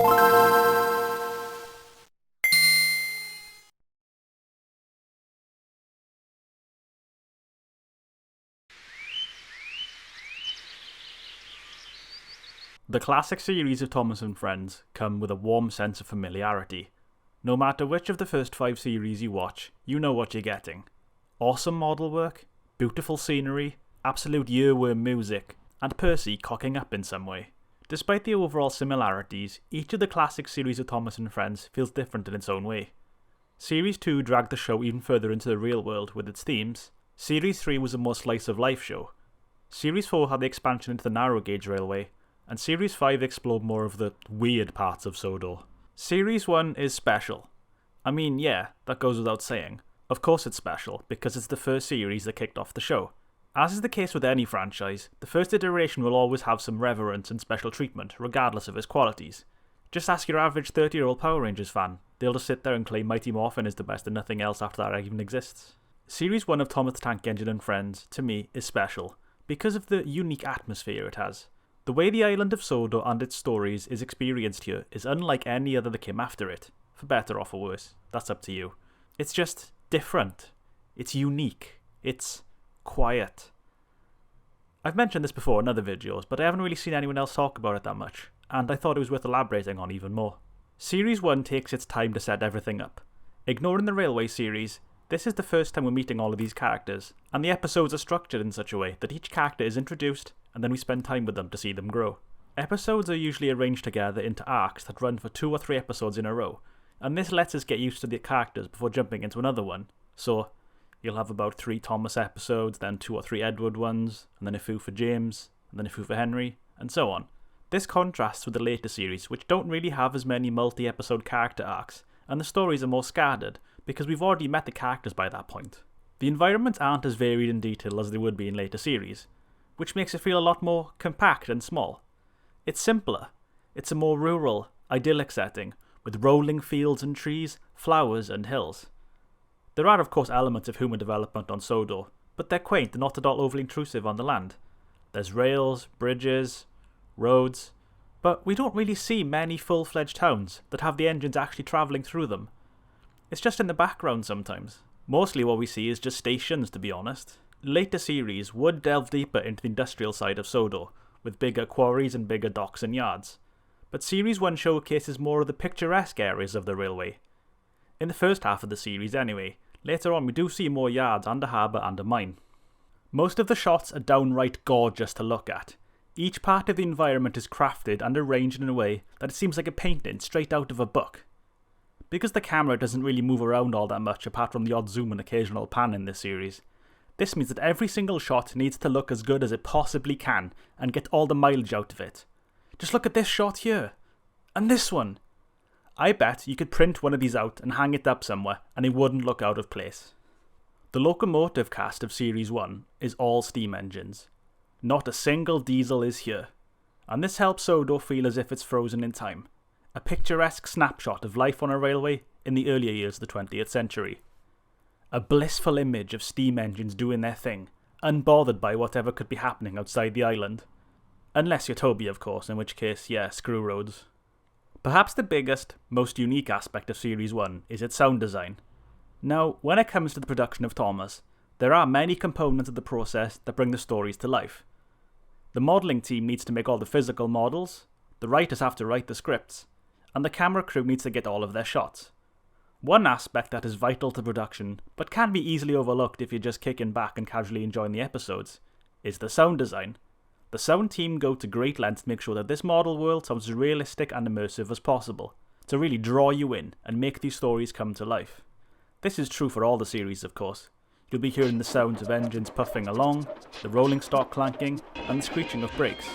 The classic series of Thomas and Friends come with a warm sense of familiarity. No matter which of the first 5 series you watch, you know what you're getting. Awesome model work, beautiful scenery, absolute earworm music, and Percy cocking up in some way. Despite the overall similarities, each of the classic series of Thomas and Friends feels different in its own way. Series 2 dragged the show even further into the real world with its themes. Series 3 was a more slice-of-life show. Series 4 had the expansion into the narrow gauge railway, and Series 5 explored more of the weird parts of Sodor. Series 1 is special. I mean, yeah, that goes without saying. Of course it's special, because it's the first series that kicked off the show. As is the case with any franchise, the first iteration will always have some reverence and special treatment, regardless of its qualities. Just ask your average 30-year-old Power Rangers fan. They'll just sit there and claim Mighty Morphin is the best and nothing else after that even exists. Series 1 of Thomas the Tank Engine and Friends, to me, is special, because of the unique atmosphere it has. The way the island of Sodor and its stories is experienced here is unlike any other that came after it. For better or for worse, that's up to you. It's just different. It's unique. It's quiet. I've mentioned this before in other videos, but I haven't really seen anyone else talk about it that much, and I thought it was worth elaborating on even more. Series 1 takes its time to set everything up. Ignoring the Railway series, this is the first time we're meeting all of these characters, and the episodes are structured in such a way that each character is introduced, and then we spend time with them to see them grow. Episodes are usually arranged together into arcs that run for 2 or 3 episodes in a row, and this lets us get used to the characters before jumping into another one. So, you'll have about 3 Thomas episodes, then 2 or 3 Edward ones, and then a few for James, and then a few for Henry, and so on. This contrasts with the later series, which don't really have as many multi-episode character arcs, and the stories are more scattered, because we've already met the characters by that point. The environments aren't as varied in detail as they would be in later series, which makes it feel a lot more compact and small. It's simpler. It's a more rural, idyllic setting, with rolling fields and trees, flowers and hills. There are of course elements of human development on Sodor, but they're quaint and not at all overly intrusive on the land. There's rails, bridges, roads, but we don't really see many full-fledged towns that have the engines actually travelling through them. It's just in the background sometimes. Mostly what we see is just stations, to be honest. Later series would delve deeper into the industrial side of Sodor, with bigger quarries and bigger docks and yards. But Series 1 showcases more of the picturesque areas of the railway. In the first half of the series anyway, later on we do see more yards and a harbour and a mine. Most of the shots are downright gorgeous to look at. Each part of the environment is crafted and arranged in a way that it seems like a painting straight out of a book. Because the camera doesn't really move around all that much apart from the odd zoom and occasional pan in this series, this means that every single shot needs to look as good as it possibly can and get all the mileage out of it. Just look at this shot here. And this one. I bet you could print one of these out and hang it up somewhere and it wouldn't look out of place. The locomotive cast of Series 1 is all steam engines. Not a single diesel is here. And this helps Sodor feel as if it's frozen in time. A picturesque snapshot of life on a railway in the earlier years of the 20th century. A blissful image of steam engines doing their thing, unbothered by whatever could be happening outside the island. Unless you're Toby, of course, in which case, yeah, screw roads. Perhaps the biggest, most unique aspect of Series 1 is its sound design. Now, when it comes to the production of Thomas, there are many components of the process that bring the stories to life. The modelling team needs to make all the physical models, the writers have to write the scripts, and the camera crew needs to get all of their shots. One aspect that is vital to production, but can be easily overlooked if you're just kicking back and casually enjoying the episodes, is the sound design. The sound team go to great lengths to make sure that this model world sounds as realistic and immersive as possible, to really draw you in and make these stories come to life. This is true for all the series, of course. You'll be hearing the sounds of engines puffing along, the rolling stock clanking, and the screeching of brakes.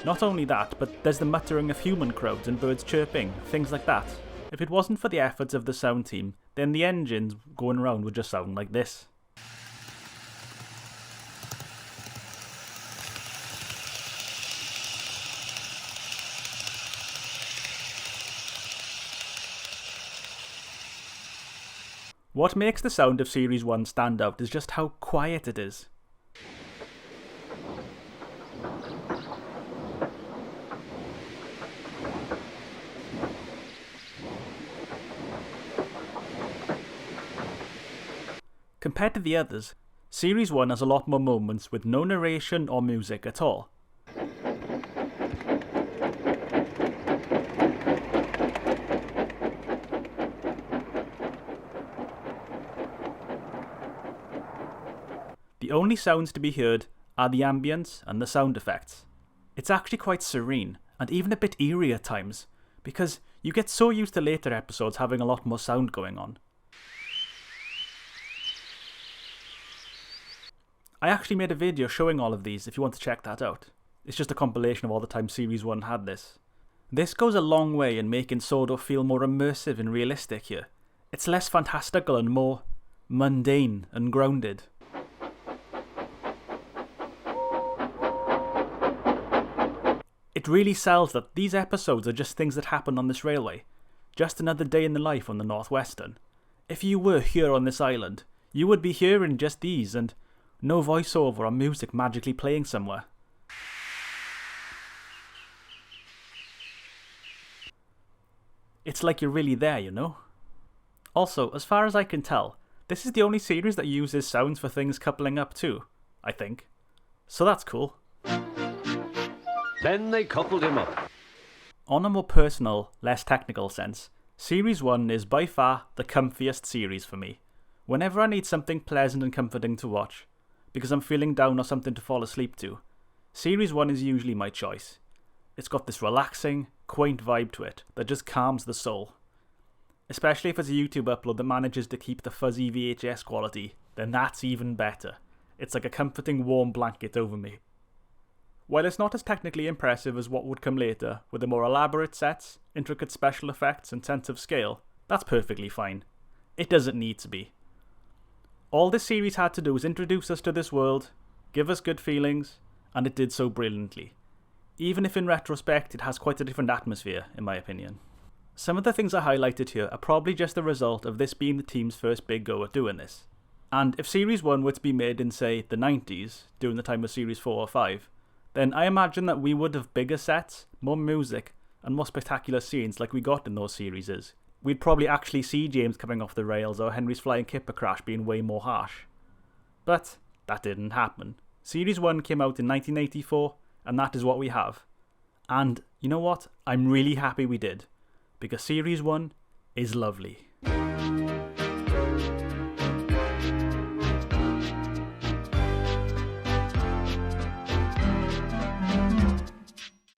Not only that, but there's the muttering of human crowds and birds chirping, things like that. If it wasn't for the efforts of the sound team, then the engines going around would just sound like this. What makes the sound of Series 1 stand out is just how quiet it is. Compared to the others, Series 1 has a lot more moments with no narration or music at all. The only sounds to be heard are the ambience and the sound effects. It's actually quite serene, and even a bit eerie at times, because you get so used to later episodes having a lot more sound going on. I actually made a video showing all of these if you want to check that out. It's just a compilation of all the time Series 1 had this. This goes a long way in making Sodor feel more immersive and realistic here. It's less fantastical and more mundane and grounded. It really sells that these episodes are just things that happen on this railway. Just another day in the life on the Northwestern. If you were here on this island, you would be hearing just these and no voiceover or music magically playing somewhere. It's like you're really there, you know? Also, as far as I can tell, this is the only series that uses sounds for things coupling up too, I think. So that's cool. Then they coupled him up. On a more personal, less technical sense, Series 1 is by far the comfiest series for me. Whenever I need something pleasant and comforting to watch, because I'm feeling down or something to fall asleep to, Series 1 is usually my choice. It's got this relaxing, quaint vibe to it that just calms the soul. Especially if it's a YouTube upload that manages to keep the fuzzy VHS quality, then that's even better. It's like a comforting warm blanket over me. While it's not as technically impressive as what would come later, with the more elaborate sets, intricate special effects and sense of scale, that's perfectly fine. It doesn't need to be. All this series had to do was introduce us to this world, give us good feelings, and it did so brilliantly. Even if in retrospect it has quite a different atmosphere, in my opinion. Some of the things I highlighted here are probably just the result of this being the team's first big go at doing this. And if Series 1 were to be made in, say, the 90s, during the time of Series 4 or 5, then I imagine that we would have bigger sets, more music, and more spectacular scenes like we got in those series. We'd probably actually see James coming off the rails or Henry's flying kipper crash being way more harsh. But that didn't happen. Series 1 came out in 1984, and that is what we have. And you know what? I'm really happy we did, because Series 1 is lovely.